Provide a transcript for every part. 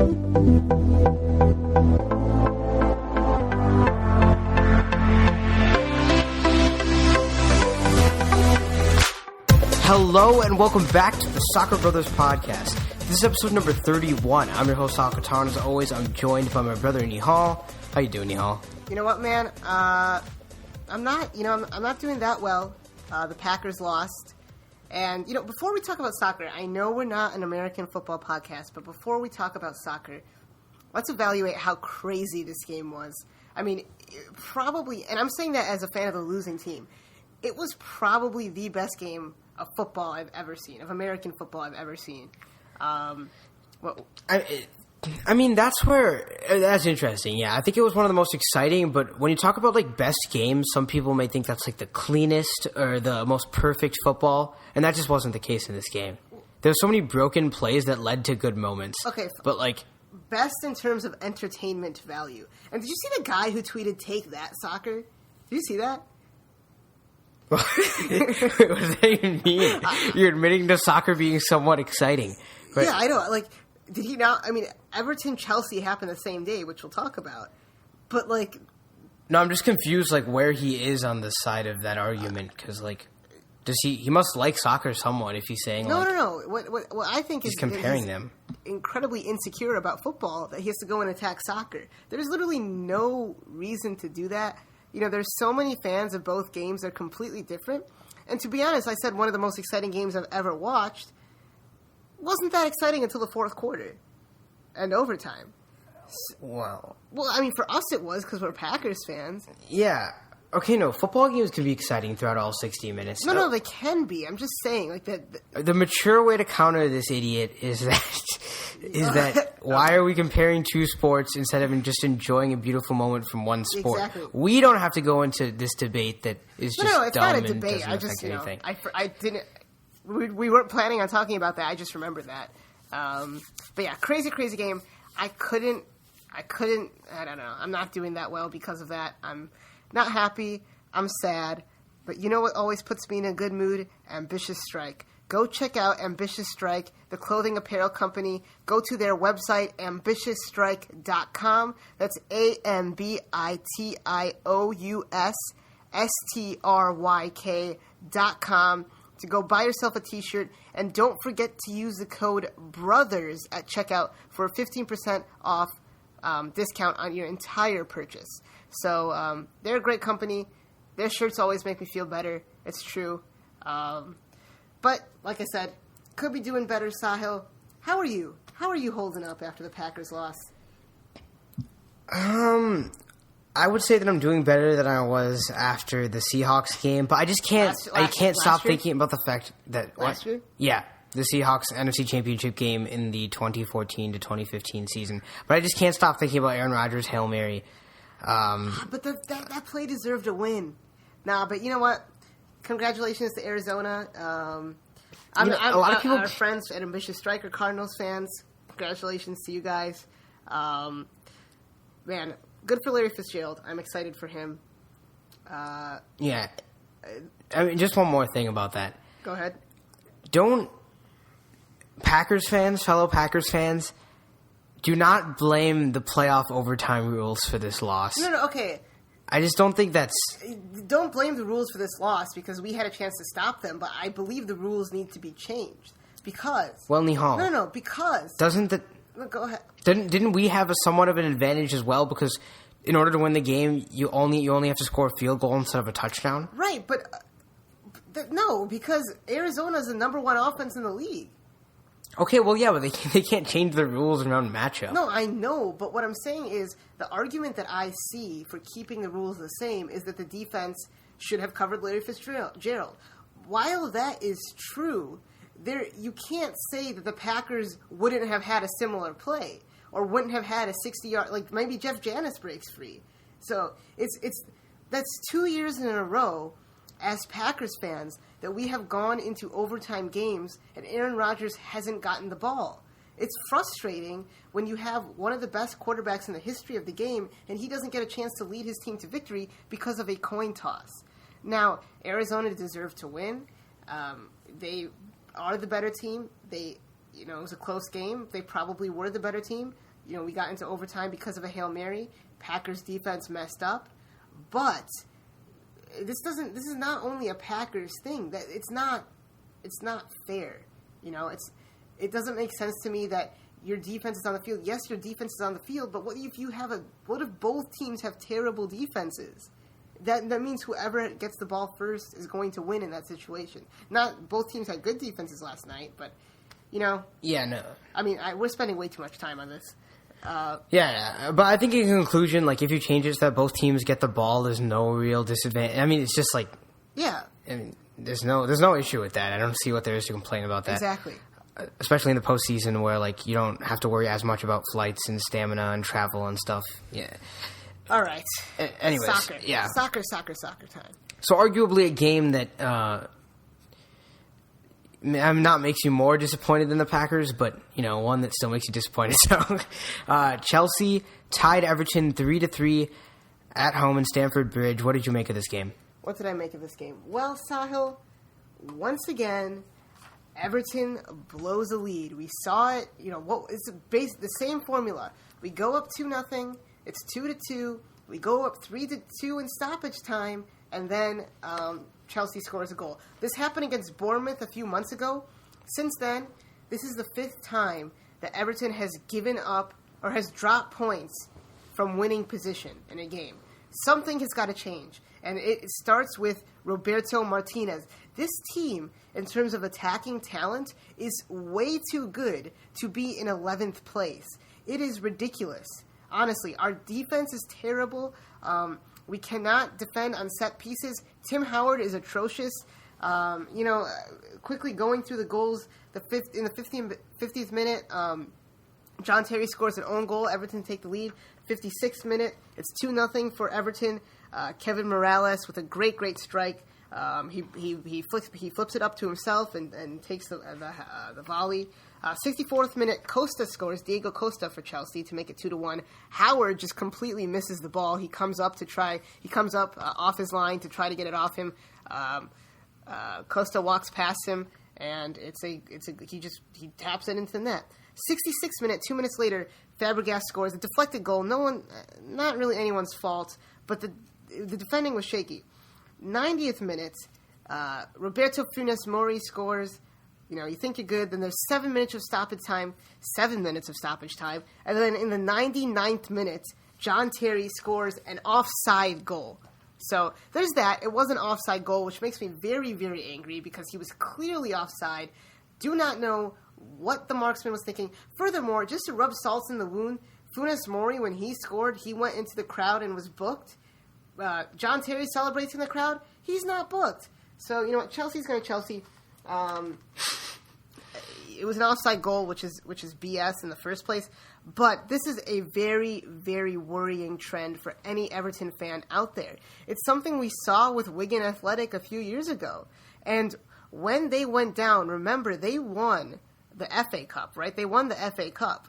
Hello and welcome back to the Soccer Brothers Podcast. This is episode number 31. I'm your host, Sahil. As always, I'm joined by my brother, Nihal. How you doing, Nihal? You know what, man? I'm not doing that well. The Packers lost. And, before we talk about soccer, I know we're not an American football podcast, but before we talk about soccer, let's evaluate how crazy this game was. I mean, probably, and I'm saying that as a fan of the losing team, it was probably the best game of football I've ever seen, of American football I've ever seen. I mean, that's interesting. Yeah, I think it was one of the most exciting, but when you talk about, best games, some people may think that's, the cleanest or the most perfect football, and that just wasn't the case in this game. There were so many broken plays that led to good moments. Okay. But, best in terms of entertainment value. And did you see the guy who tweeted, "Take that, soccer"? Did you see that? What does that even mean? You're admitting to soccer being somewhat exciting. But yeah, I know. Did he not? I mean, Everton-Chelsea happened the same day, which we'll talk about. But, No, I'm just confused, where he is on the side of that argument. Because, does he must like soccer somewhat if he's saying, No. What I think he's is comparing he's them. Incredibly insecure about football that he has to go and attack soccer. There's literally no reason to do that. There's so many fans of both games that are completely different. And to be honest, I said one of the most exciting games I've ever watched wasn't that exciting until the fourth quarter and overtime. Wow. Well, I mean, for us it was because we're Packers fans. Yeah. Okay, no, football games can be exciting throughout all 60 minutes. No, they can be. I'm just saying, The mature way to counter this idiot is that why are we comparing two sports instead of just enjoying a beautiful moment from one sport? Exactly. We don't have to go into this debate that is just no, it's dumb not a and debate. doesn't I affect just, anything. I didn't. We weren't planning on talking about that. I just remembered that. But yeah, crazy game. I couldn't. I don't know. I'm not doing that well because of that. I'm not happy. I'm sad. But you know what always puts me in a good mood? Ambitious Strike. Go check out Ambitious Strike, the clothing apparel company. Go to their website, ambitiousstrike.com. That's AMBITIOUSSTRYK.com to go buy yourself a t-shirt. And don't forget to use the code BROTHERS at checkout for a 15% off discount on your entire purchase. So they're a great company. Their shirts always make me feel better. It's true. But, like I said, could be doing better, Sahil. How are you? How are you holding up after the Packers loss? I would say that I'm doing better than I was after the Seahawks game, but I just can't stop thinking about the fact that... Last year? Yeah, the Seahawks NFC Championship game in the 2014 to 2015 season. But I just can't stop thinking about Aaron Rodgers' Hail Mary. But that play deserved a win. Nah, but you know what? Congratulations to Arizona. A lot of people, our friends at Ambitious Strike are Cardinals fans. Congratulations to you guys. Man, good for Larry Fitzgerald. I'm excited for him. Yeah. I mean, just one more thing about that. Go ahead. Fellow Packers fans, do not blame the playoff overtime rules for this loss. No, okay. I just don't think that's... Don't blame the rules for this loss because we had a chance to stop them, but I believe the rules need to be changed because... Well, Nihal... No, because... Doesn't the... No, go ahead. Didn't we have somewhat of an advantage as well because in order to win the game, you only have to score a field goal instead of a touchdown? Right, but... no, because Arizona's the number one offense in the league. Okay, well, yeah, but they can't change the rules around matchup. No, I know, but what I'm saying is the argument that I see for keeping the rules the same is that the defense should have covered Larry Fitzgerald. While that is true, you can't say that the Packers wouldn't have had a similar play or wouldn't have had a 60-yard... maybe Jeff Janis breaks free. So that's 2 years in a row as Packers fans that we have gone into overtime games and Aaron Rodgers hasn't gotten the ball. It's frustrating when you have one of the best quarterbacks in the history of the game and he doesn't get a chance to lead his team to victory because of a coin toss. Now, Arizona deserved to win. They are the better team. It was a close game. They probably were the better team. we got into overtime because of a Hail Mary. Packers defense messed up, but this is not only a Packers thing. That it's not fair. It doesn't make sense to me that your defense is on the field. Yes, your defense is on the field, but what if both teams have terrible defenses? That means whoever gets the ball first is going to win in that situation. Not both teams had good defenses last night, but Yeah, no. I mean, we're spending way too much time on this. Yeah, but I think in conclusion, like, if you change it so that both teams get the ball, there's no real disadvantage. I mean, it's just like, yeah, I mean, there's no issue with that. I don't see what there is to complain about that. Exactly. Especially in the postseason, where like you don't have to worry as much about flights and stamina and travel and stuff. Yeah. All right. Anyways, soccer. Yeah. Soccer time. So arguably a game that not makes you more disappointed than the Packers, but one that still makes you disappointed. So, Chelsea tied Everton 3-3 at home in Stamford Bridge. What did you make of this game? What did I make of this game? Well, Sahil, once again, Everton blows a lead. We saw it. It's the same formula. We go up 2-0. It's 2-2. We go up 3-2 in stoppage time, and then Chelsea scores a goal. This happened against Bournemouth a few months ago. Since then, this is the 5th time that Everton has given up or has dropped points from winning position in a game. Something has got to change, and it starts with Roberto Martinez. This team, in terms of attacking talent, is way too good to be in 11th place. It is ridiculous. Honestly, our defense is terrible. We cannot defend on set pieces. Tim Howard is atrocious. Quickly going through the goals, in the 50th minute, John Terry scores an own goal. Everton take the lead. 56th minute, it's 2-0 for Everton. Kevin Morales with a great strike. He flips it up to himself and takes the volley. 64th minute, Costa scores, Diego Costa for Chelsea to make it 2-1. Howard just completely misses the ball. He comes up off his line to try to get it off him. Costa walks past him, and he taps it into the net. 66th minute, 2 minutes later, Fabregas scores a deflected goal. Not really anyone's fault, but the defending was shaky. 90th minute, Roberto Funes Mori scores. You think you're good. Then there's 7 minutes of stoppage time. And then in the 99th minute, John Terry scores an offside goal. So there's that. It was an offside goal, which makes me very, very angry because he was clearly offside. Do not know what the marksman was thinking. Furthermore, just to rub salt in the wound, Funes Mori, when he scored, he went into the crowd and was booked. John Terry celebrates in the crowd. He's not booked. So, you know what? Chelsea's going to Chelsea. It was an offside goal, which is BS in the first place. But this is a very, very worrying trend for any Everton fan out there. It's something we saw with Wigan Athletic a few years ago. And when they went down, remember, they won the FA Cup, right? They won the FA Cup.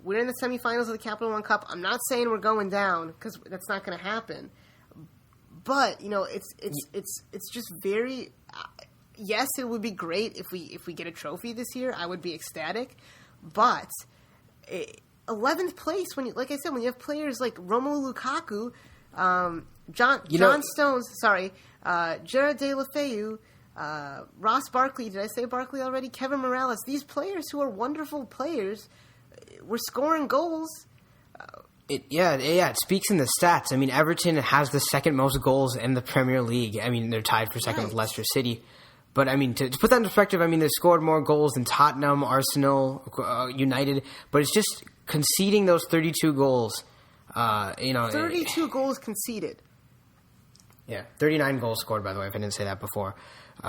We're in the semifinals of the Capital One Cup. I'm not saying we're going down because that's not going to happen. But, you know, it's just very... yes, it would be great if we get a trophy this year. I would be ecstatic. But 11th place, when you have players like Romelu Lukaku, John Stones, Gerard Deulofeu, Ross Barkley, did I say Barkley already? Kevin Morales, these players who are wonderful players were scoring goals. It speaks in the stats. I mean, Everton has the second most goals in the Premier League. I mean, they're tied for second with Leicester City. But, I mean, to put that in perspective, I mean, they've scored more goals than Tottenham, Arsenal, United. But it's just conceding those 32 goals. 32 goals conceded. Yeah, 39 goals scored, by the way, if I didn't say that before,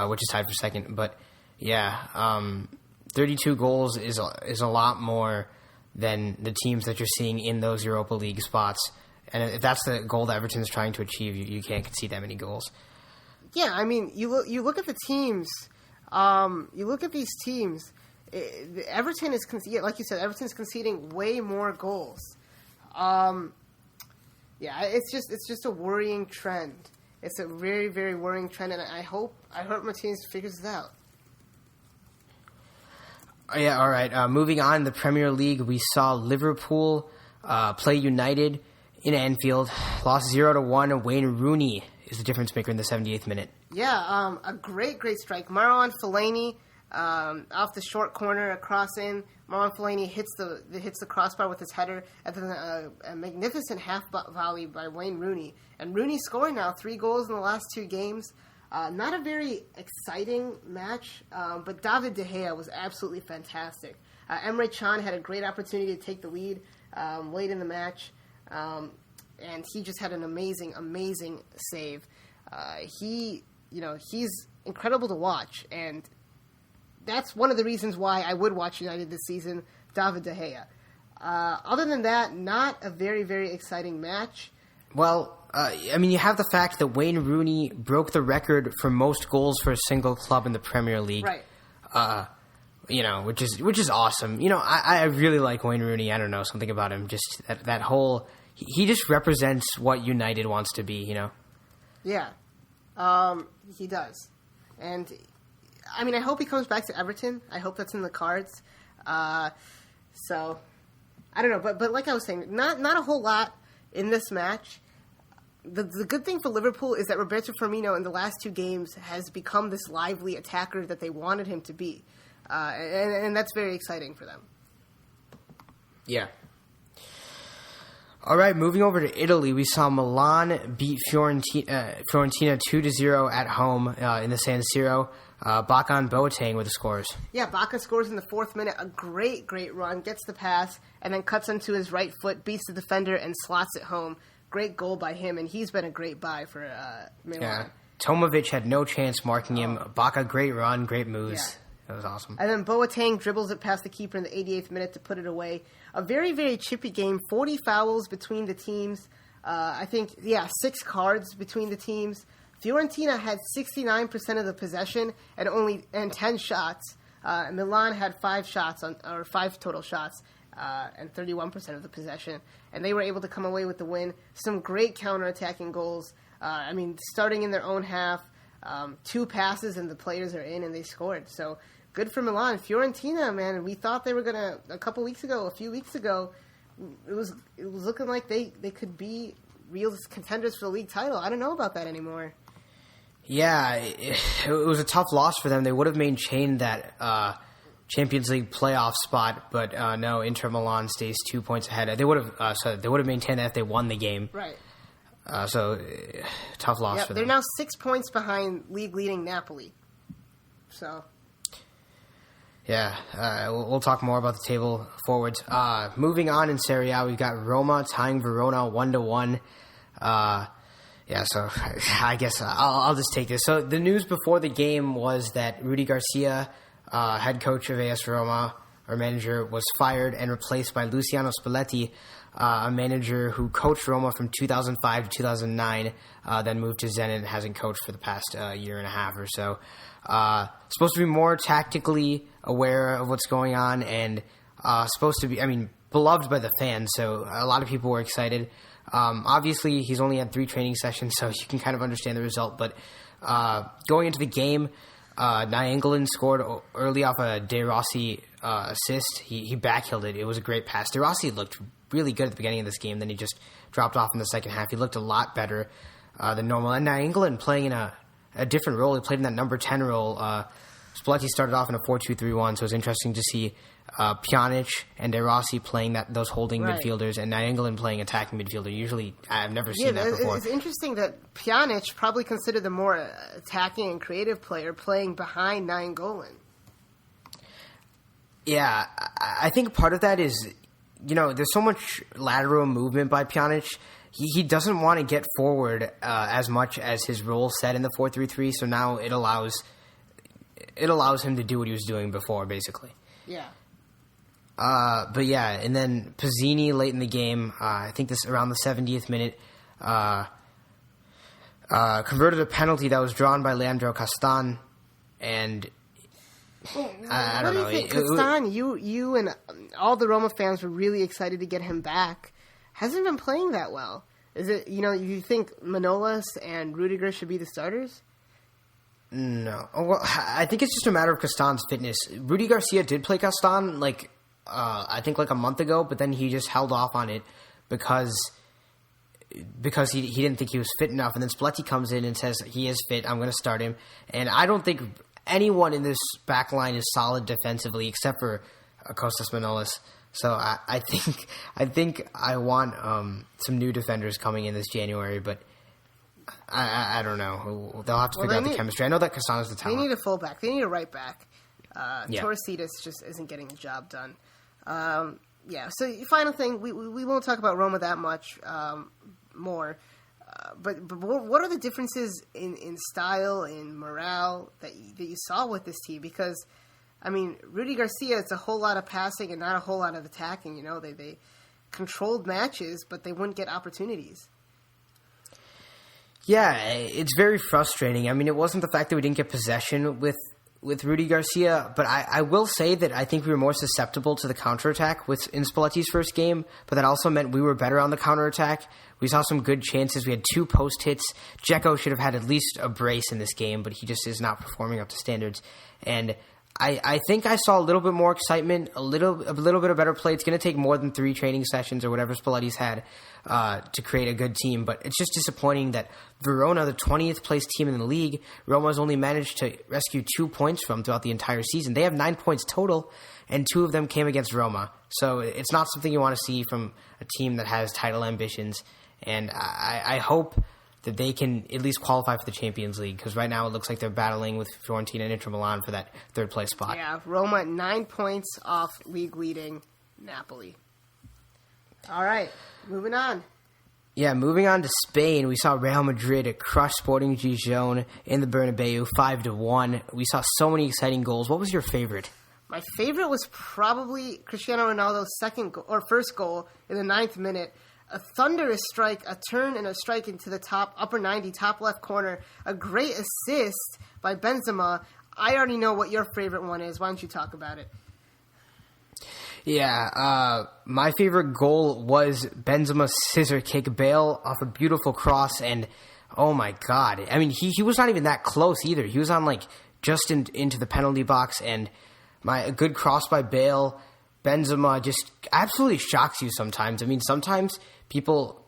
which is tied for second. But, 32 goals is a lot more than the teams that you're seeing in those Europa League spots. And if that's the goal that Everton's trying to achieve, you can't concede that many goals. Yeah, I mean, you look at the teams. You look at these teams. Everton is, like you said, Everton's conceding way more goals. It's just a worrying trend. It's a very, very worrying trend, and I hope Martinez figures it out. Yeah, all right. Moving on in the Premier League, we saw Liverpool play United in Anfield. Lost 0-1. Wayne Rooney is the difference maker in the 78th minute. Yeah, a great strike. Marouane Fellaini off the short corner, a cross in. Marouane Fellaini hits the crossbar with his header, and then a magnificent half volley by Wayne Rooney. And Rooney scoring now 3 goals in the last 2 games. Not a very exciting match, but David De Gea was absolutely fantastic. Emre Can had a great opportunity to take the lead late in the match, and he just had an amazing save. He's incredible to watch, and that's one of the reasons why I would watch United this season, David De Gea. Other than that, not a very, very exciting match. Well, you have the fact that Wayne Rooney broke the record for most goals for a single club in the Premier League. Right. Which is awesome. I really like Wayne Rooney. I don't know, something about him. Just that whole... He just represents what United wants to be, Yeah. He does. And, I hope he comes back to Everton. I hope that's in the cards. So, I don't know. But like I was saying, not a whole lot in this match. The good thing for Liverpool is that Roberto Firmino in the last 2 games has become this lively attacker that they wanted him to be. And that's very exciting for them. Yeah. All right, moving over to Italy, we saw Milan beat Fiorentina 2-0 at home in the San Siro. Bakan Boateng with the scores. Yeah, Baka scores in the 4th minute. A great run, gets the pass, and then cuts onto his right foot, beats the defender, and slots it home. Great goal by him, and he's been a great buy for Milan. Yeah, Tomovic had no chance marking him. Baka, great run, great moves. Yeah. That was awesome. And then Boateng dribbles it past the keeper in the 88th minute to put it away. A very, very chippy game. 40 fouls between the teams. 6 cards between the teams. Fiorentina had 69% of the possession and 10 shots. Milan had 5 total shots, and 31% of the possession. And they were able to come away with the win. Some great counterattacking goals. Starting in their own half, 2 passes and the players are in and they scored. So good for Milan. Fiorentina, man, we thought they were gonna a few weeks ago. It was looking like they could be real contenders for the league title. I don't know about that anymore. Yeah, it was a tough loss for them. They would have maintained that Champions League playoff spot, but no, Inter Milan stays 2 points ahead. They would have maintained that if they won the game. Right. Tough loss for them. They're now 6 points behind league-leading Napoli. So. Yeah, we'll talk more about the table forwards. Moving on in Serie A, we've got Roma tying Verona 1-1. So I guess I'll just take this. So the news before the game was that Rudy Garcia, head coach of AS Roma, our manager, was fired and replaced by Luciano Spalletti, a manager who coached Roma from 2005 to 2009, then moved to Zenit and hasn't coached for the past year and a half or so. Supposed to be more tactically aware of what's going on and supposed to be, beloved by the fans, so a lot of people were excited. Obviously, he's only had 3 training sessions, so you can kind of understand the result, but going into the game, Nihal scored early off a De Rossi assist. He backheeled it. It was a great pass. De Rossi looked really good at the beginning of this game, then he just dropped off in the second half. He looked a lot better than normal. And Nihal playing in a different role. He played in that number 10 role. Spalletti started off in a 4-2-3-1, so it was interesting to see Pjanic and De Rossi playing those holding midfielders, and Nihal playing attacking midfielder. Usually, I've never seen that before. It's interesting that Pjanic, probably considered the more attacking and creative player, playing behind Nihal. Yeah, I think part of that is, there's so much lateral movement by Pjanic. He doesn't want to get forward as much as his role set in the 4-3-3, so now it allows him to do what he was doing before, basically. Yeah. And then Pizzini late in the game, I think this around the 70th minute, converted a penalty that was drawn by Leandro Castan, and I don't know. What do you think? Castan, you and all the Roma fans were really excited to get him back. Hasn't been playing that well. Is it, you think Manolas and Rudiger should be the starters? No. Oh, well, I think it's just a matter of Castan's fitness. Rudy Garcia did play Castan, I think a month ago, but then he just held off on it because he didn't think he was fit enough. And then Spalletti comes in and says he is fit, I'm going to start him. And I don't think anyone in this back line is solid defensively except for Kostas Manolis. So I think I want some new defenders coming in this January, but I don't know. They'll have to figure out the chemistry. I know that Castan is the talent. They need a fullback. They need a right back. Torcidas just isn't getting the job done. So final thing, we won't talk about Roma that much more. But what are the differences in style, in morale that you saw with this team? Because, I mean, Rudy Garcia, it's a whole lot of passing and not a whole lot of attacking. You know, they controlled matches, but they wouldn't get opportunities. Yeah, it's very frustrating. I mean, it wasn't the fact that we didn't get possession with Rudy Garcia, but I will say that I think we were more susceptible to the counterattack in Spalletti's first game, but that also meant we were better on the counterattack. We saw some good chances. We had 2 post hits. Dzeko should have had at least a brace in this game, but he just is not performing up to standards. And I think I saw a little bit more excitement, a little bit of better play. It's going to take more than 3 training sessions or whatever Spalletti's had to create a good team. But it's just disappointing that Verona, the 20th place team in the league, Roma's only managed to rescue 2 points from throughout the entire season. They have 9 points total, and 2 of them came against Roma. So it's not something you want to see from a team that has title ambitions. And I hope that they can at least qualify for the Champions League, because right now it looks like they're battling with Fiorentina and Inter Milan for that third-place spot. Yeah, Roma 9 points off league-leading Napoli. All right, moving on. Yeah, moving on to Spain, we saw Real Madrid crush Sporting Gijón in the Bernabeu 5-1. We saw so many exciting goals. What was your favorite? My favorite was probably Cristiano Ronaldo's first goal in the 9th minute. A thunderous strike, a turn and a strike into the upper 90, top left corner. A great assist by Benzema. I already know what your favorite one is. Why don't you talk about it? Yeah, my favorite goal was Benzema's scissor kick. Bale off a beautiful cross, and oh my God. I mean, he was not even that close either. He was on just into the penalty box, and a good cross by Bale. Benzema just absolutely shocks you sometimes. I mean, sometimes people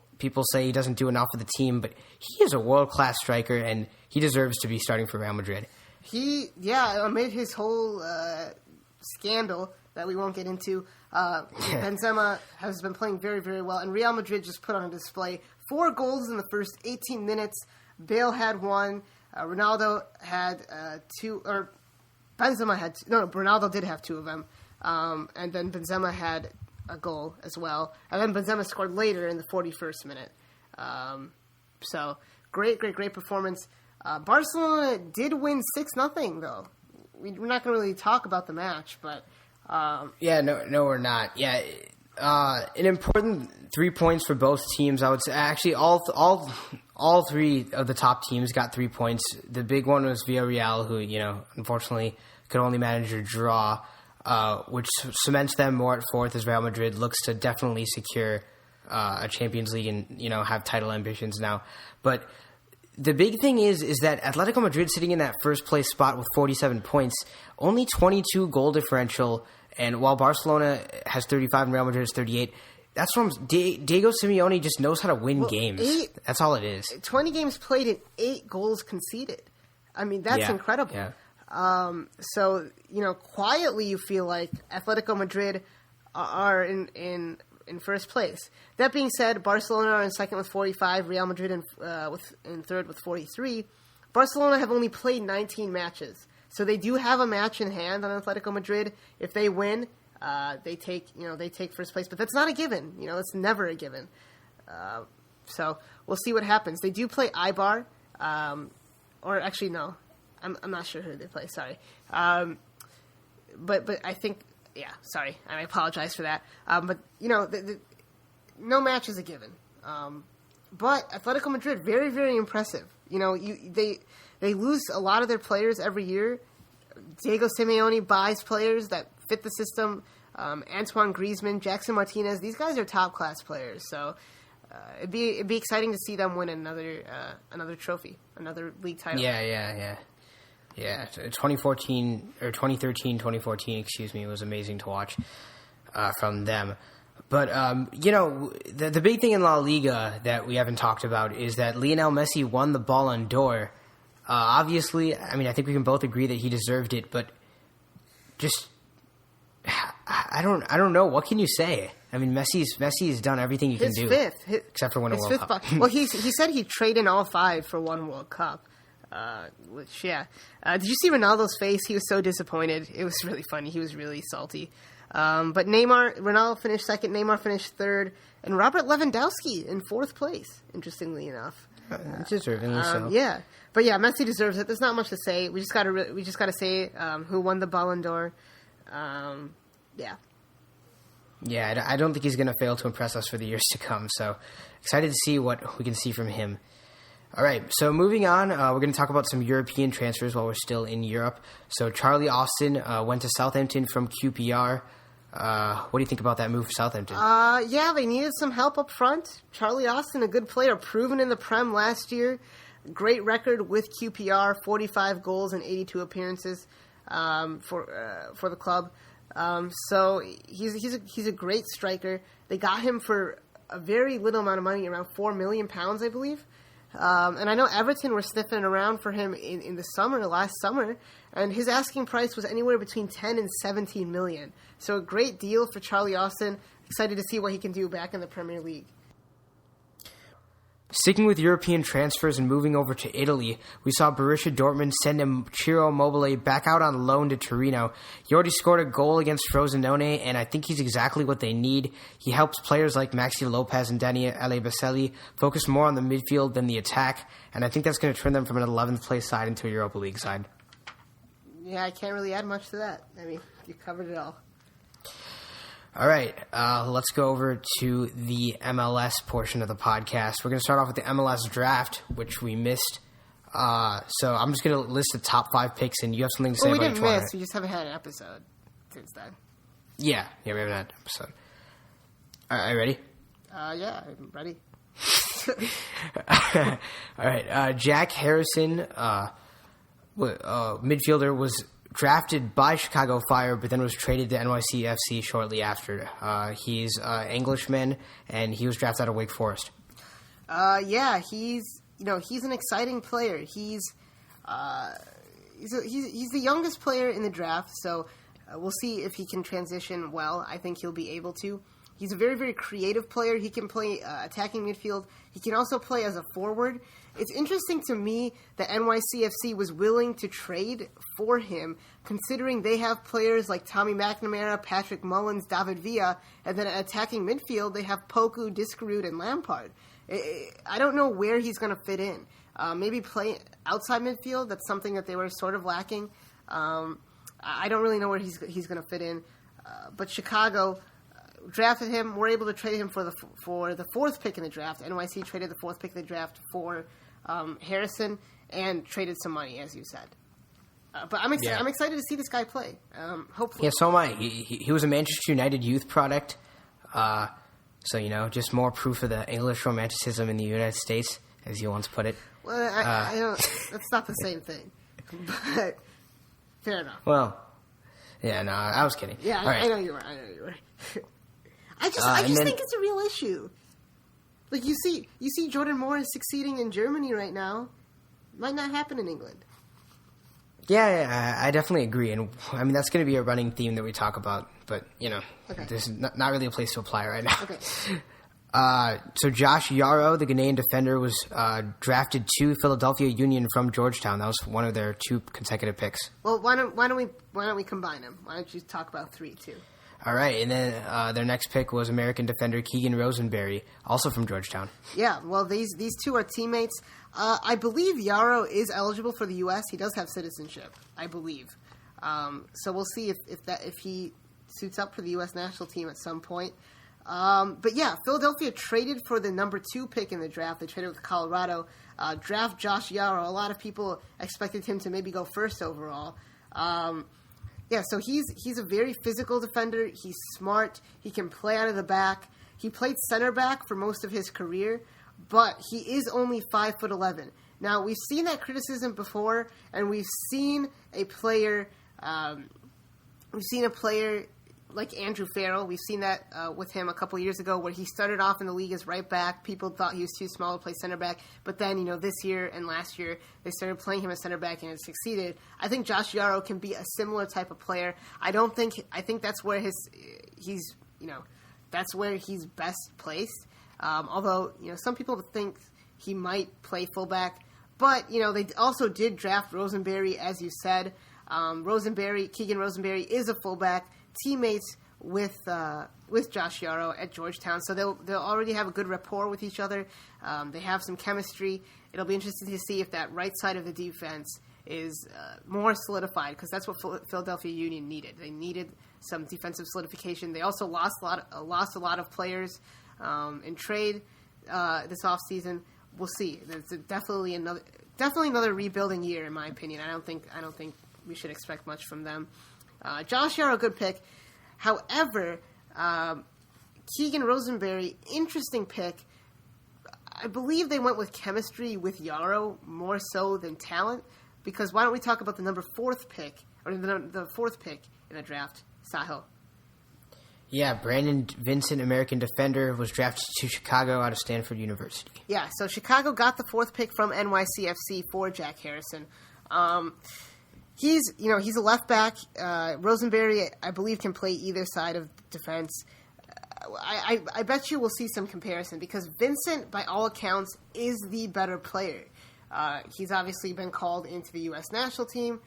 say he doesn't do enough for the team, but he is a world-class striker, and he deserves to be starting for Real Madrid. Amid his whole scandal that we won't get into, Benzema has been playing very, very well, and Real Madrid just put on a display. 4 goals in the first 18 minutes. Bale had 1. Ronaldo had 2, or Benzema had 2. No, Ronaldo did have 2 of them. And then Benzema had a goal as well. And then Benzema scored later in the 41st minute. So, great performance. Barcelona did win 6-0, though. We're not going to really talk about the match, but... No, we're not. Yeah, an important 3 points for both teams. I would say, actually, all 3 of the top teams got 3 points. The big one was Villarreal, who, unfortunately could only manage a draw. Which cements them more at 4th as Real Madrid looks to definitely secure a Champions League and, have title ambitions now. But the big thing is that Atletico Madrid sitting in that first place spot with 47 points, only 22 goal differential, and while Barcelona has 35 and Real Madrid has 38, that's from Diego Simeone just knows how to win games. That's all it is. 20 games played and 8 goals conceded. I mean, that's incredible. Yeah. So, quietly you feel like Atletico Madrid are in first place. That being said, Barcelona are in second with 45, Real Madrid in third with 43. Barcelona have only played 19 matches. So they do have a match in hand on Atletico Madrid. If they win, they take first place, but that's not a given. It's never a given. So we'll see what happens. They do play Eibar, or actually no. I'm not sure who they play. Sorry, but I think sorry. I apologize for that. But no match is a given. But Atletico Madrid very, very impressive. They lose a lot of their players every year. Diego Simeone buys players that fit the system. Antoine Griezmann, Jackson Martinez. These guys are top class players. So it'd be exciting to see them win another trophy, another league title. Yeah. Yeah, 2014 or 2013, 2014, excuse me, was amazing to watch from them. But, the big thing in La Liga that we haven't talked about is that Lionel Messi won the Ballon d'Or. Obviously, I mean, I think we can both agree that he deserved it, but just, I don't know. What can you say? I mean, Messi's done everything he can do. Except for win a World Cup. Well, he said he'd trade in all 5 for one World Cup. Which, yeah. Did you see Ronaldo's face? He was so disappointed. It was really funny. He was really salty. But Ronaldo finished second, Neymar finished third, and Robert Lewandowski in 4th place, interestingly enough. Deservingly so. Yeah. But yeah, Messi deserves it. There's not much to say. We just gotta say who won the Ballon d'Or. Yeah. Yeah, I don't think he's going to fail to impress us for the years to come, so excited to see what we can see from him. All right, so moving on, we're going to talk about some European transfers while we're still in Europe. So Charlie Austin went to Southampton from QPR. What do you think about that move for Southampton? Yeah, they needed some help up front. Charlie Austin, a good player, proven in the Prem last year. Great record with QPR, 45 goals and 82 appearances for the club. So he's a great striker. They got him for a very little amount of money, around £4 million, I believe. And I know Everton were sniffing around for him in the summer, last summer, and his asking price was anywhere between 10 and 17 million. So a great deal for Charlie Austin. Excited to see what he can do back in the Premier League. Sticking with European transfers and moving over to Italy, we saw Borussia Dortmund send Ciro Immobile back out on loan to Torino. He already scored a goal against Frosinone, and I think he's exactly what they need. He helps players like Maxi Lopez and Daniele Baselli focus more on the midfield than the attack, and I think that's going to turn them from an 11th place side into a Europa League side. Yeah, I can't really add much to that. I mean, you covered it all. All right, let's go over to the MLS portion of the podcast. We're going to start off with the MLS Draft, which we missed. So I'm just going to list the top 5 picks, and you have something to say about each one. We didn't miss. We just haven't had an episode since then. Yeah, we haven't had an episode. Are you ready? Yeah, I'm ready. All right, Jack Harrison, midfielder, was drafted by Chicago Fire, but then was traded to NYCFC shortly after. He's an Englishman, and he was drafted out of Wake Forest. Yeah, he's an exciting player. He's the youngest player in the draft, so we'll see if he can transition well. I think he'll be able to. He's a very, very creative player. He can play attacking midfield. He can also play as a forward. It's interesting to me that NYCFC was willing to trade for him, considering they have players like Tommy McNamara, Patrick Mullins, David Villa, and then at attacking midfield, they have Poku, Diskerud, and Lampard. I don't know where he's going to fit in. Maybe play outside midfield. That's something that they were sort of lacking. I don't really know where he's going to fit in. But Chicago drafted him. We're able to trade him for the 4th pick in the draft. NYC traded the 4th pick in the draft for Harrison and traded some money, as you said. But I'm excited to see this guy play. Hopefully, yeah. So am I. He was a Manchester United youth product. So just more proof of the English romanticism in the United States, as you once put it. Well, I don't. That's not the same thing. But fair enough. Well, yeah. No, I was kidding. Yeah, I know you were. I just think it's a real issue. Like you see Jordan Morris succeeding in Germany right now. Might not happen in England. Yeah, I definitely agree. And I mean, that's going to be a running theme that we talk about. But, okay. There's not really a place to apply right now. Okay. So Josh Yarrow, the Ghanaian defender, was drafted to Philadelphia Union from Georgetown. That was one of their 2 consecutive picks. Well, why don't we combine them? Why don't you talk about 3 too? All right, and then their next pick was American defender Keegan Rosenberry, also from Georgetown. Yeah, well, these 2 are teammates. I believe Yarrow is eligible for the U.S. He does have citizenship, I believe. So we'll see if he suits up for the U.S. national team at some point. But yeah, Philadelphia traded for the number 2 pick in the draft. They traded with Colorado. Draft Josh Yarrow. A lot of people expected him to maybe go first overall. Yeah, so he's a very physical defender. He's smart. He can play out of the back. He played center back for most of his career, but he is only 5'11". Now, we've seen that criticism before, and we've seen a player like Andrew Farrell. We've seen that with him a couple years ago, where he started off in the league as right back. People thought he was too small to play center back, but then this year and last year they started playing him as center back and it succeeded. I think Josh Yarrow can be a similar type of player. I think that's where that's where he's best placed. Although some people think he might play fullback, but they also did draft Rosenberry, as you said. Keegan Rosenberry is a fullback, teammates with Josh Yarrow at Georgetown, so they'll already have a good rapport with each other. They have some chemistry. It'll be interesting to see if that right side of the defense is more solidified, because that's what Philadelphia Union needed. They needed some defensive solidification. They also lost a lot of players in trade this offseason. We'll see. There's definitely another rebuilding year, in my opinion. I don't think we should expect much from them. Josh Yarrow, good pick. However, Keegan Rosenberry, interesting pick. I believe they went with chemistry with Yarrow more so than talent, because why don't we talk about the fourth pick in the draft, Sahil? Yeah, Brandon Vincent, American defender, was drafted to Chicago out of Stanford University. Yeah, so Chicago got the fourth pick from NYCFC for Jack Harrison. He's a left back. Rosenberry, I believe, can play either side of defense. I bet you we'll see some comparison, because Vincent, by all accounts, is the better player. He's obviously been called into the U.S. national team.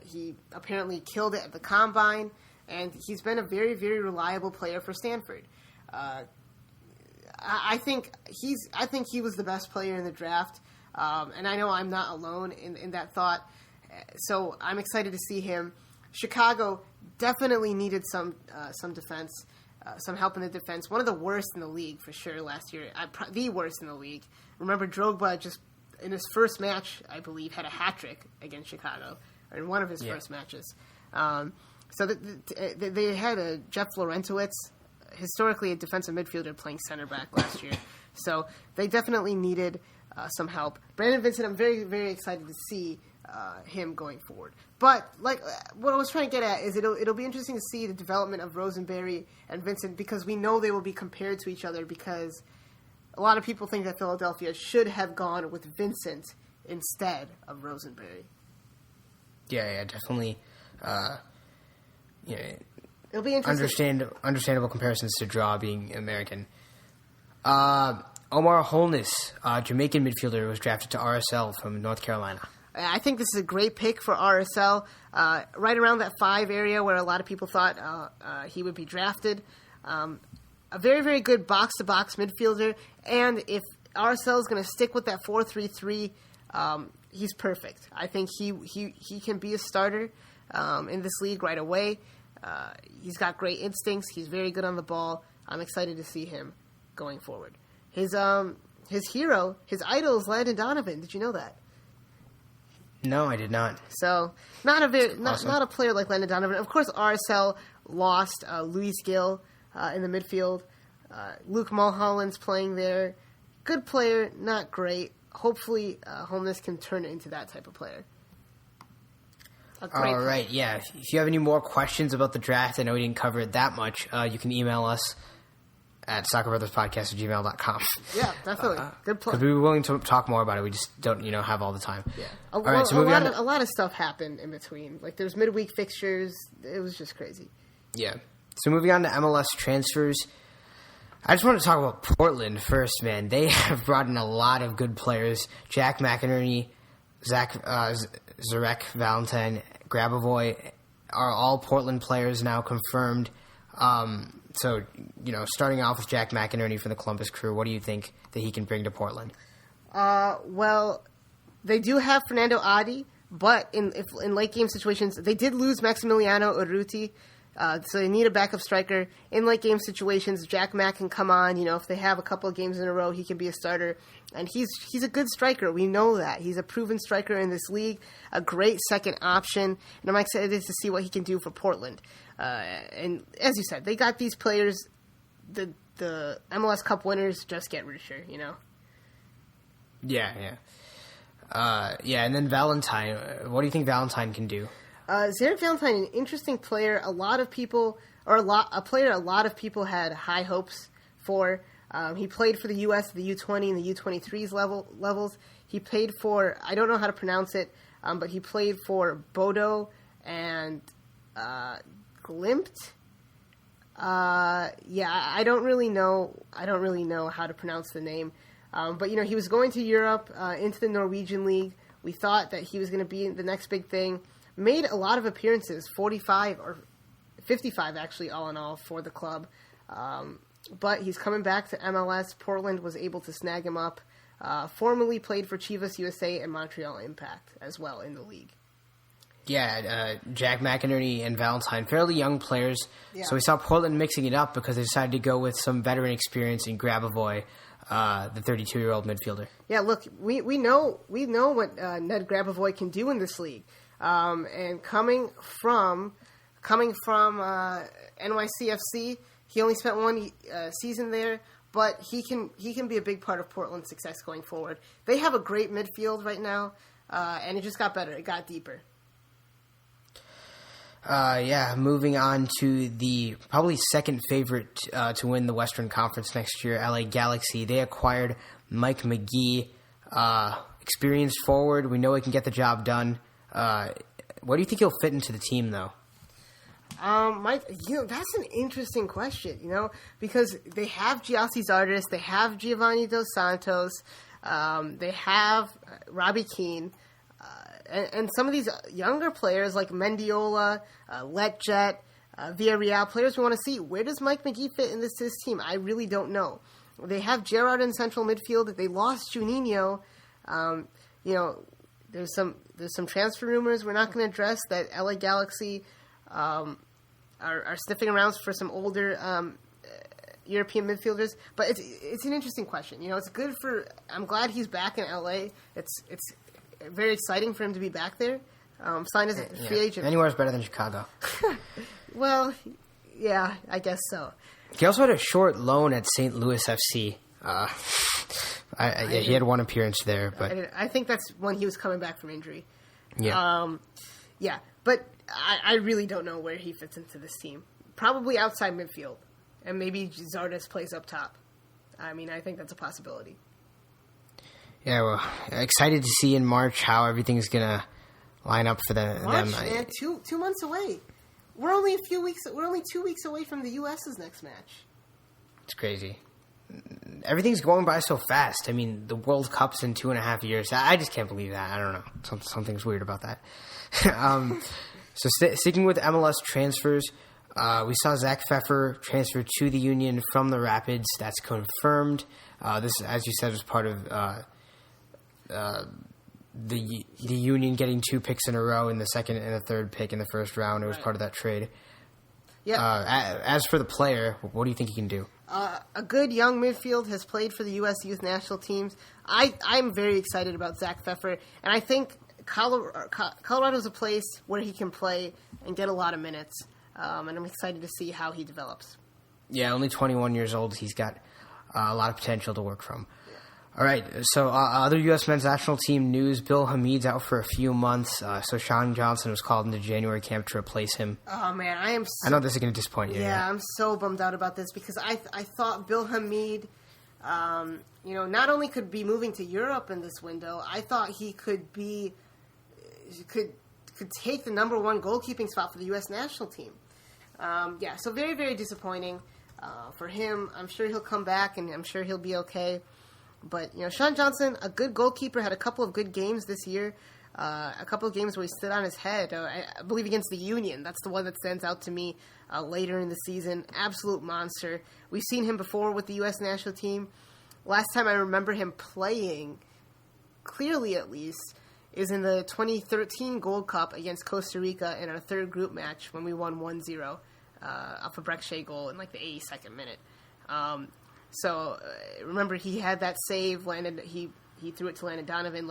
He apparently killed it at the combine, and he's been a very, very reliable player for Stanford. I think he was the best player in the draft, and I know I'm not alone in that thought. So I'm excited to see him. Chicago definitely needed some defense, some help in the defense. One of the worst in the league for sure last year, the worst in the league. Remember, Drogba just in his first match, I believe, had a hat trick against Chicago, or in one of his first matches. So they had Jeff Laurentowicz, historically a defensive midfielder, playing center back last year. So they definitely needed some help. Brandon Vincent, I'm very, very excited to see him going forward. But like what I was trying to get at is it'll be interesting to see the development of Rosenberry and Vincent, because we know they will be compared to each other, because a lot of people think that Philadelphia should have gone with Vincent instead of Rosenberry. Yeah, definitely. It'll be interesting. Understandable comparisons to draw, being American. Omar Holness, Jamaican midfielder, was drafted to RSL from North Carolina. I think this is a great pick for RSL, right around that 5 area where a lot of people thought he would be drafted. A very, very good box-to-box midfielder, and if RSL is going to stick with that 4-3-3, he's perfect. I think he can be a starter in this league right away. He's got great instincts. He's very good on the ball. I'm excited to see him going forward. His hero, his idol, is Landon Donovan. Did you know that? No, I did not. So not a player like Landon Donovan. Of course, RSL lost Luis Gil in the midfield. Luke Mulholland's playing there. Good player, not great. Hopefully, Holness can turn it into that type of player. All right, yeah. If you have any more questions about the draft, I know we didn't cover it that much, you can email us at soccerbrotherspodcast@gmail.com. Yeah, definitely. Good plug. Because we were willing to talk more about it. We just don't, have all the time. Yeah. All right, so a lot of stuff happened in between. Like, there's midweek fixtures. It was just crazy. Yeah. So moving on to MLS transfers. I just want to talk about Portland first, man. They have brought in a lot of good players. Jack McInerney, Zarek Valentine, Grabavoy are all Portland players now confirmed. So, starting off with Jack McInerney from the Columbus Crew, what do you think that he can bring to Portland? Well, they do have Fernando Adi, but in late game situations, they did lose Maximiliano Urruti, so they need a backup striker. In late game situations, Jack Mack can come on. If they have a couple of games in a row, he can be a starter. And he's a good striker. We know that. He's a proven striker in this league, a great second option, and I'm excited to see what he can do for Portland. And as you said, they got these players, the MLS Cup winners just get richer, Yeah. And then Valentine. What do you think Valentine can do? Zarek Valentine, an interesting player. A player a lot of people had high hopes for. He played for the U.S. the U20 and the U23s levels. He played for, I don't know how to pronounce it, but he played for Bodo and Glimt. I don't really know how to pronounce the name. But he was going to Europe, into the Norwegian League. We thought that he was going to be the next big thing. Made a lot of appearances, 45 or 55 actually, all in all, for the club. But he's coming back to MLS. Portland was able to snag him up. Formerly played for Chivas USA and Montreal Impact as well in the league. Yeah, Jack McInerney and Valentine, fairly young players. Yeah. So we saw Portland mixing it up because they decided to go with some veteran experience in Grabavoy, the 32-year-old midfielder. Yeah, look, we know what Ned Grabavoy can do in this league. And coming from NYCFC, he only spent one season there, but he can be a big part of Portland's success going forward. They have a great midfield right now, and it just got better. It got deeper. Moving on to the probably second favorite to win the Western Conference next year, LA Galaxy. They acquired Mike McGee, experienced forward. We know he can get the job done. Where do you think he'll fit into the team, though? Mike, that's an interesting question, because they have Giassi Zardes, they have Giovanni Dos Santos, they have Robbie Keane, and some of these younger players like Mendiola, Letjet, Villarreal, players we want to see. Where does Mike McGee fit in this team? I really don't know. They have Gerrard in central midfield. They lost Juninho. There's some transfer rumors we're not going to address that LA Galaxy are sniffing around for some older European midfielders. But it's an interesting question. It's good for. I'm glad he's back in LA. It's very exciting for him to be back there. Signed as a free agent. Anywhere's better than Chicago. Well, yeah, I guess so. He also had a short loan at St. Louis FC. He had one appearance there, but I think that's when he was coming back from injury. Yeah. But I really don't know where he fits into this team. Probably outside midfield, and maybe Zardes plays up top. I think that's a possibility. Yeah, well, excited to see in March how everything's gonna line up for them. Man, 2 months away. We're only 2 weeks away from the U.S.'s next match. It's crazy. Everything's going by so fast. The World Cup's in 2.5 years. I just can't believe that. I don't know. Something's weird about that. So sticking with MLS transfers, we saw Zach Pfeffer transfer to the Union from the Rapids. That's confirmed. This, as you said, was part of the Union getting 2 picks in a row in the second and the third pick in the first round. It was part of that trade. Yeah. As for the player, what do you think he can do? A good young midfield, has played for the U.S. youth national teams. I'm very excited about Zach Pfeffer, and I think Colorado's a place where he can play and get a lot of minutes, and I'm excited to see how he develops. Yeah, only 21 years old. He's got a lot of potential to work from. All right, so other U.S. men's national team news. Bill Hamid's out for a few months, so Sean Johnson was called into January camp to replace him. Oh, man, I know this is going to disappoint you. Yeah, I'm so bummed out about this because I thought Bill Hamid, not only could be moving to Europe in this window, I thought he could take the number 1 goalkeeping spot for the U.S. national team. So very, very disappointing for him. I'm sure he'll come back, and I'm sure he'll be okay. But, Sean Johnson, a good goalkeeper, had a couple of good games this year. A couple of games where he stood on his head. I believe against the Union. That's the one that stands out to me later in the season. Absolute monster. We've seen him before with the U.S. national team. Last time I remember him playing, clearly at least, is in the 2013 Gold Cup against Costa Rica in our third group match when we won 1-0 off a Breck Shea goal in the 82nd minute. Remember, he had that save. He threw it to Landon Donovan.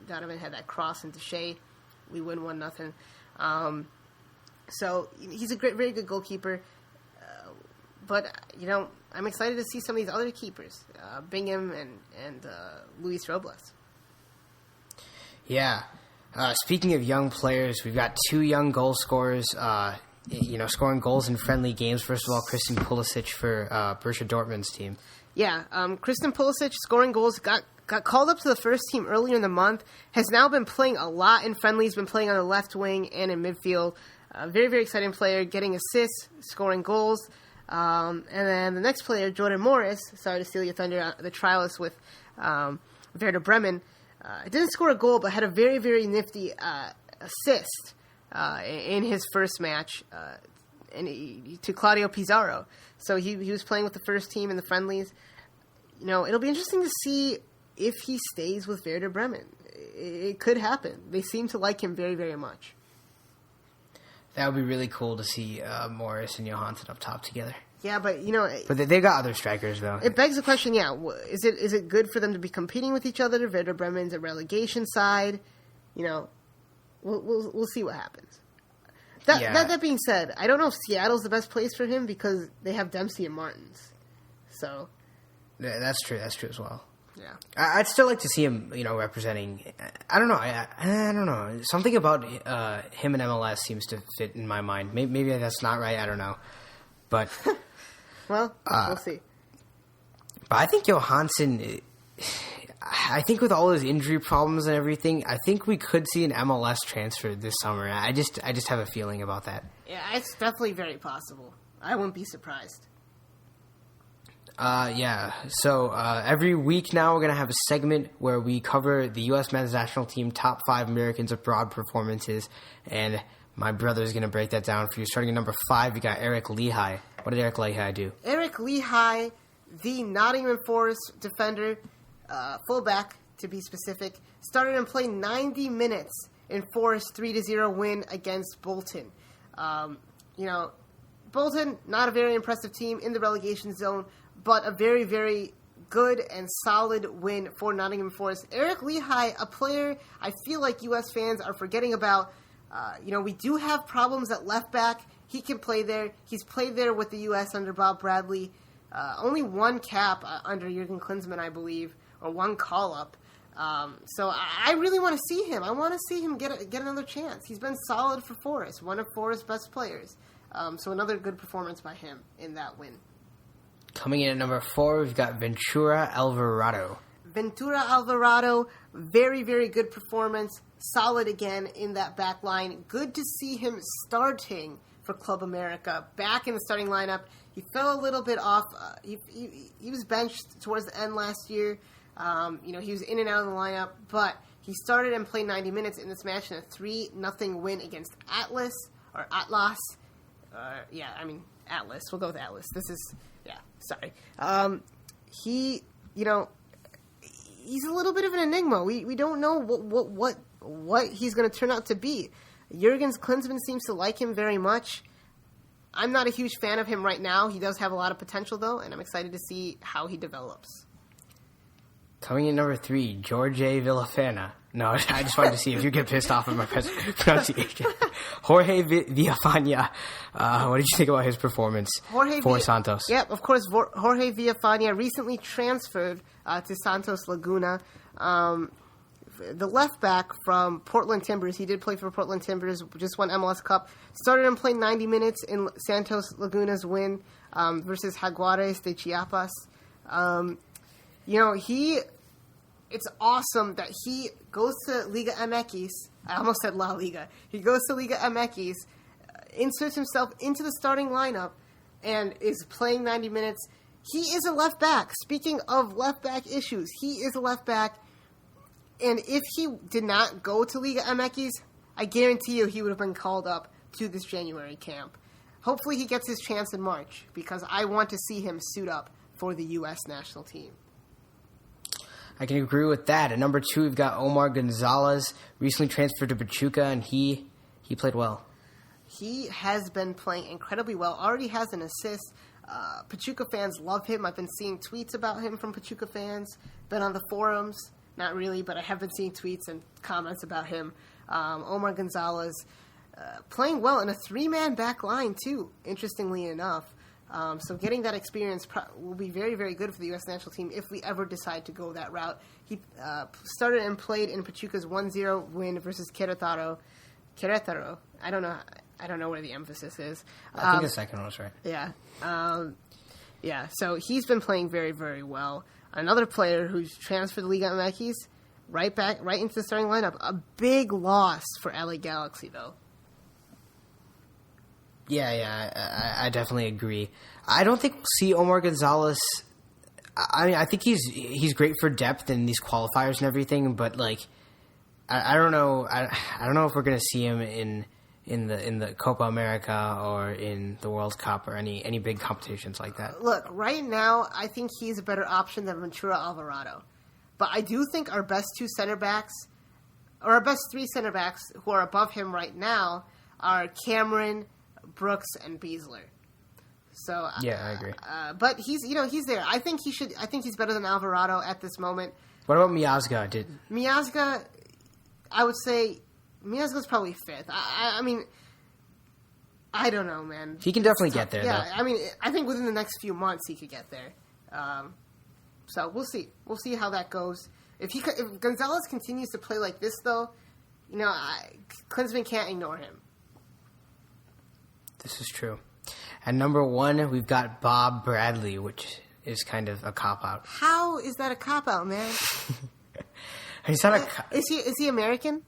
Donovan had that cross into Shea. We win 1-0. So he's a very good goalkeeper. But I'm excited to see some of these other keepers, Bingham and Luis Robles. Yeah. Speaking of young players, we've got 2 young goal scorers, scoring goals in friendly games. First of all, Christian Pulisic for Borussia Dortmund's team. Yeah, Christian Pulisic scoring goals, got called up to the first team earlier in the month, has now been playing a lot in friendlies, been playing on the left wing and in midfield. Very, very exciting player, getting assists, scoring goals. And then the next player, Jordan Morris, sorry to steal your thunder, the trialist with Werder Bremen, didn't score a goal, but had a very, very nifty assist in his first match to Claudio Pizarro. So he was playing with the first team in the friendlies. It'll be interesting to see if he stays with Werder Bremen. It could happen. They seem to like him very, very much. That would be really cool to see Morris and Johansson up top together. Yeah, but But they got other strikers though. It begs the question. Yeah, is it good for them to be competing with each other? Werder Bremen's a relegation side. We'll see what happens. That being said, I don't know if Seattle's the best place for him because they have Dempsey and Martins. So yeah, that's true. That's true as well. Yeah, I'd still like to see him, representing. I don't know. I don't know. Something about him and MLS seems to fit in my mind. Maybe that's not right. I don't know. But well, we'll see. But I think Johansson. I think with all his injury problems and everything, I think we could see an MLS transfer this summer. I just have a feeling about that. Yeah, it's definitely very possible. I wouldn't be surprised. Yeah. So every week now we're going to have a segment where we cover the U.S. men's national team top 5 Americans abroad performances, and my brother is going to break that down for you. Starting at number 5, you got Eric Lehigh. What did Eric Lehigh do? Eric Lehigh, the Nottingham Forest defender, fullback to be specific, started and played 90 minutes in Forest's 3-0 win against Bolton. Bolton, not a very impressive team in the relegation zone, but a very, very good and solid win for Nottingham Forest. Eric Lehigh, a player I feel like U.S. fans are forgetting about. We do have problems at left back. He can play there. He's played there with the U.S. under Bob Bradley. Only 1 cap under Jurgen Klinsmann, I believe, or 1 call-up. So I really want to see him. I want to see him get another chance. He's been solid for Forest, one of Forest's best players. So another good performance by him in that win. Coming in at number 4, we've got Ventura Alvarado. Ventura Alvarado, very, very good performance. Solid again in that back line. Good to see him starting for Club America. Back in the starting lineup. He fell a little bit off. He was benched towards the end last year. He was in and out of the lineup. But he started and played 90 minutes in this match in a 3-0 win against Atlas. Atlas. We'll go with Atlas. Sorry. He's a little bit of an enigma. We don't know what he's going to turn out to be. Jurgen Klinsmann seems to like him very much. I'm not a huge fan of him right now. He does have a lot of potential, though, and I'm excited to see how he develops. Coming in number 3, Jorge Villafana. No, I just wanted to see if you get pissed off at my pronunciation. Jorge Villafana. What did you think about his performance for Santos? Yeah, of course, Jorge Villafana recently transferred to Santos Laguna. The left back from Portland Timbers, he did play for Portland Timbers, just won MLS Cup. Started and played 90 minutes in Santos Laguna's win versus Jaguares de Chiapas. It's awesome that he goes to Liga MX. I almost said La Liga. He goes to Liga MX, inserts himself into the starting lineup, and is playing 90 minutes. He is a left back. Speaking of left back issues, he is a left back. And if he did not go to Liga MX, I guarantee you he would have been called up to this January camp. Hopefully he gets his chance in March, because I want to see him suit up for the U.S. national team. I can agree with that. At number 2, we've got Omar Gonzalez, recently transferred to Pachuca, and he played well. He has been playing incredibly well. Already has an assist. Pachuca fans love him. I've been seeing tweets about him from Pachuca fans. Been on the forums. Not really, but I have been seeing tweets and comments about him. Omar Gonzalez playing well in a 3-man back line, too, interestingly enough. So getting that experience will be very, very good for the U.S. national team if we ever decide to go that route. He started and played in Pachuca's 1-0 win versus Querétaro. I don't know where the emphasis is. I think the second one was right. Yeah. So he's been playing very, very well. Another player who's transferred to Liga MX, right into the starting lineup. A big loss for LA Galaxy, though. Yeah, I definitely agree. I don't think we'll see Omar Gonzalez. I mean, I think he's great for depth in these qualifiers and everything, but like, I don't know. I don't know if we're gonna see him in the Copa America or in the World Cup or any big competitions like that. Look, right now, I think he's a better option than Ventura Alvarado, but I do think our best two center backs, or our best three center backs who are above him right now, are Cameron, Brooks, and Beasler. So yeah, I agree. But he's there. I think he's better than Alvarado at this moment. What about Miazga? Miazga, I would say Miazga's probably fifth. I mean, I don't know, man. He can definitely get there. Yeah, though. I mean, I think within the next few months he could get there. So we'll see. We'll see how that goes. If Gonzalez continues to play like this, though, Klinsmann can't ignore him. This is true. At number 1, we've got Bob Bradley, which is kind of a cop-out. How is that a cop-out, man? He's not Is he American?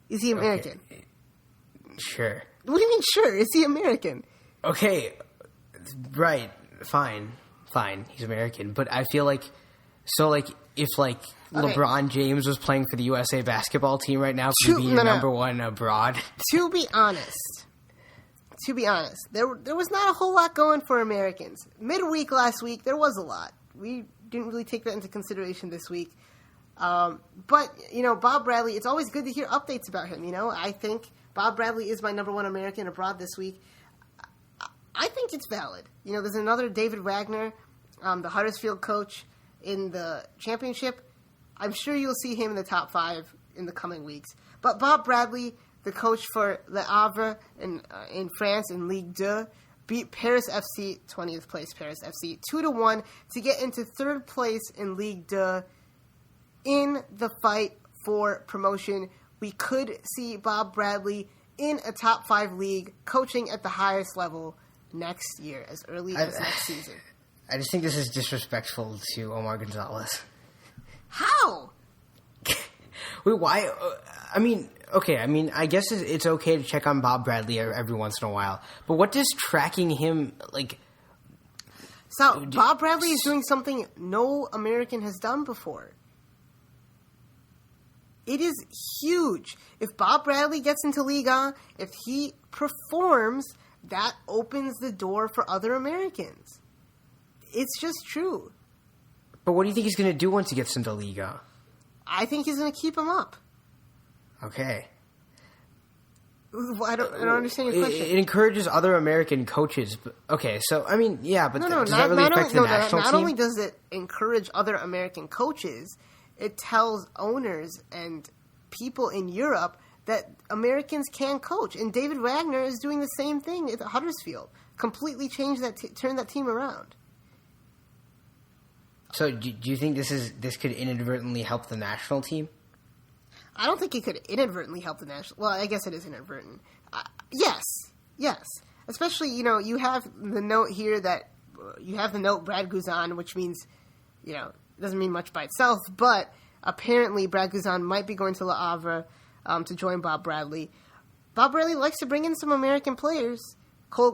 Is he American? Okay. Sure. What do you mean, sure? Is he American? Okay. Right. Fine. He's American. But I feel like... So, like, if, like, okay. LeBron James was playing for the USA basketball team right now, could he be number 1 abroad? To be honest, there was not a whole lot going for Americans. Midweek last week, there was a lot. We didn't really take that into consideration this week. But, Bob Bradley, it's always good to hear updates about him, I think Bob Bradley is my number 1 American abroad this week. I think it's valid. There's another David Wagner, the Huddersfield coach in the championship. I'm sure you'll see him in the top 5 in the coming weeks. But Bob Bradley, the coach for Le Havre in France in Ligue 2, beat Paris FC, 20th place Paris FC, 2-1 to get into 3rd place in Ligue 2 in the fight for promotion. We could see Bob Bradley in a top 5 league coaching at the highest level next year, as early as next season. I just think this is disrespectful to Omar Gonzalez. How? Wait, why? I guess it's okay to check on Bob Bradley every once in a while. But what does tracking him, like... So, Bob Bradley is doing something no American has done before. It is huge. If Bob Bradley gets into Liga, if he performs, that opens the door for other Americans. It's just true. But what do you think he's going to do once he gets into Liga? I think he's going to keep him up. Okay. I don't understand your question. It encourages other American coaches. But does that really affect the national team? Not only does it encourage other American coaches, it tells owners and people in Europe that Americans can coach. And David Wagner is doing the same thing at Huddersfield. Completely changed turned that team around. So do you think this could inadvertently help the national team? I don't think it could inadvertently help the national... Well, I guess it is inadvertent. Yes. Especially, you have the note here that... You have the note Brad Guzan, which means, it doesn't mean much by itself, but apparently Brad Guzan might be going to Le Havre to join Bob Bradley. Bob Bradley likes to bring in some American players.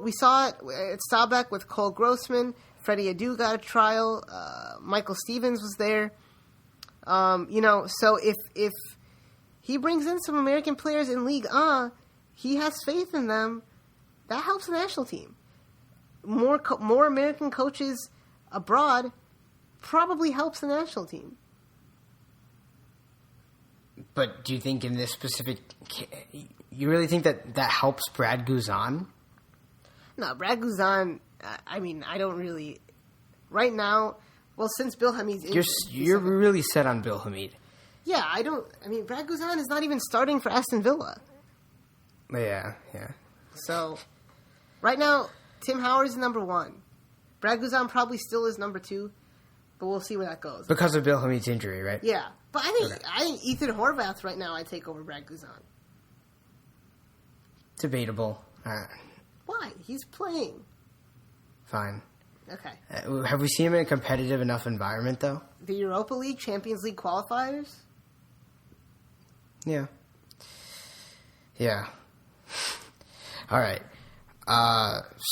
We saw it at Staubach with Cole Grossman. Freddie Adu got a trial. Michael Stevens was there. So if he brings in some American players in Ligue 1, he has faith in them. That helps the national team. More American coaches abroad probably helps the national team. But do you think in this specific... You really think that helps Brad Guzan? No, Brad Guzan... I don't really... Right now... Well, since Bill Hamid's... You're really set on Bill Hamid. Yeah, Brad Guzan is not even starting for Aston Villa. Yeah. So, right now, Tim Howard is number 1. Brad Guzan probably still is number 2, but we'll see where that goes. Because of Bill Hamid's injury, right? Yeah. But I think Ethan Horvath right now I take over Brad Guzan. Debatable. Why? He's playing. Fine. Okay. Have we seen him in a competitive enough environment, though? The Europa League, Champions League qualifiers? Yeah. Yeah. All right.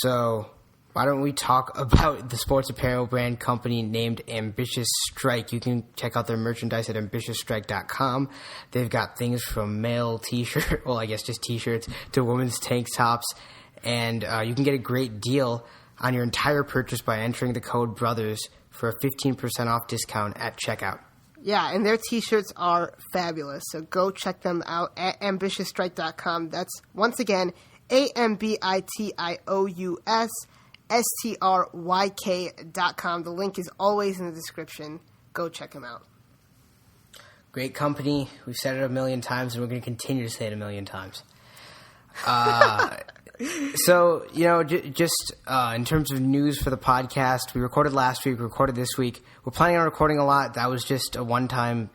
So why don't we talk about the sports apparel brand company named Ambitious Strike? You can check out their merchandise at ambitiousstrike.com. They've got things from male t-shirt, well, I guess just t-shirts, to women's tank tops. And you can get a great deal on your entire purchase by entering the code BROTHERS for a 15% off discount at checkout. Yeah, and their t-shirts are fabulous. So go check them out at ambitiousstrike.com. That's, once again, AMBITIOUSSTRYK.com. The link is always in the description. Go check them out. Great company. We've said it a million times, and we're going to continue to say it a million times. So, just in terms of news for the podcast, we recorded last week, we recorded this week. We're planning on recording a lot. That was just a one-time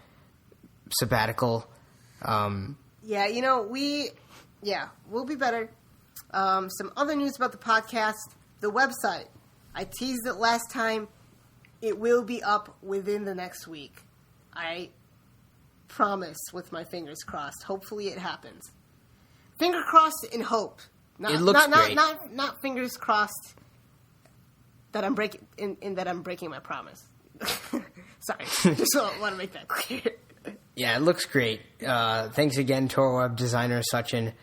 sabbatical. We'll be better. Some other news about the podcast. The website. I teased it last time. It will be up within the next week. I promise, with my fingers crossed. Hopefully it happens. Finger crossed and hope. It looks great. Not fingers crossed that I'm breaking my promise. Sorry, just want to make that clear. Yeah, it looks great. Thanks again to our web designer Sachin.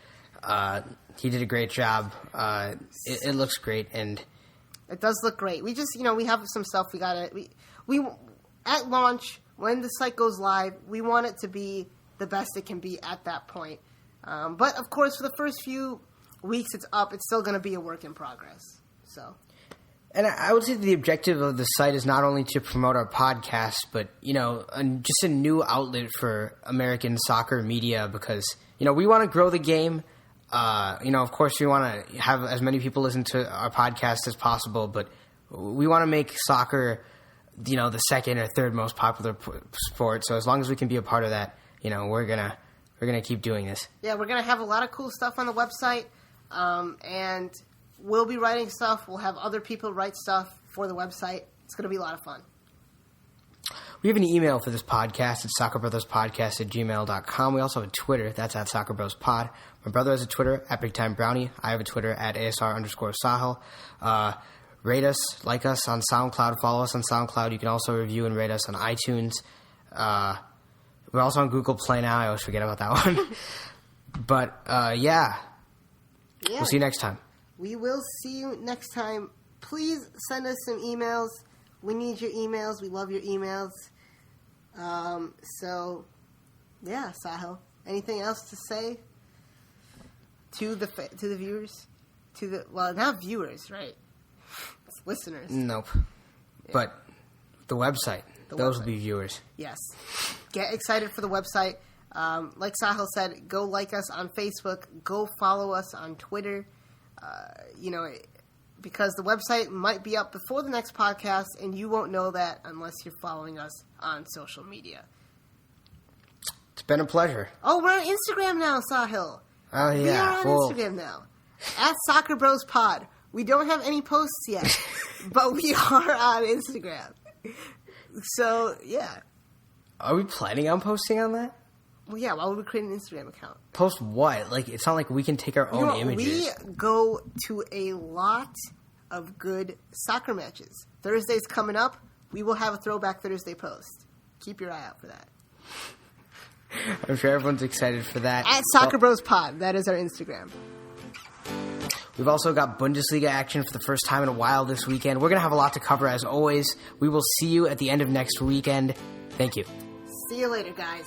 He did a great job. It looks great, and it does look great. We just we have some stuff we at launch when the site goes live. We want it to be the best it can be at that point. But of course, for the first few weeks it's up, it's still going to be a work in progress. So, and I would say the objective of the site is not only to promote our podcast, but just a new outlet for American soccer media, because we want to grow the game. Of course, we want to have as many people listen to our podcast as possible, but we want to make soccer the second or third most popular sport. So as long as we can be a part of that, we're gonna keep doing this. Yeah, we're gonna have a lot of cool stuff on the website. And we'll be writing stuff. We'll have other people write stuff for the website. It's going to be a lot of fun. We have an email for this podcast. It's soccerbrotherspodcast@gmail.com. We also have a Twitter. That's at soccerbrospod. My brother has a Twitter at BigTimeBrownie. I have a Twitter at ASR_Sahil. Rate us, like us on SoundCloud. Follow us on SoundCloud. You can also review and rate us on iTunes. We're also on Google Play now. I always forget about that one. But, yeah. We'll see you next time. We will see you next time. Please send us some emails. We need your emails. We love your emails. Sahil, anything else to say to the viewers? Not viewers, right? It's listeners. Nope. Yeah. But the website. Those will be viewers. Yes. Get excited for the website. Like Sahil said, go like us on Facebook. Go follow us on Twitter. Because the website might be up before the next podcast, and you won't know that unless you're following us on social media. It's been a pleasure. Oh, we're on Instagram now, Sahil. Oh, yeah. We are on Instagram now. At Soccer Bros Pod. We don't have any posts yet, but we are on Instagram. So, yeah. Are we planning on posting on that? Well, yeah, why would we create an Instagram account? Post what? It's not like we can take our own images. We go to a lot of good soccer matches. Thursday's coming up. We will have a Throwback Thursday post. Keep your eye out for that. I'm sure everyone's excited for that. At Soccer Bros Pod. That is our Instagram. We've also got Bundesliga action for the first time in a while this weekend. We're going to have a lot to cover as always. We will see you at the end of next weekend. Thank you. See you later, guys.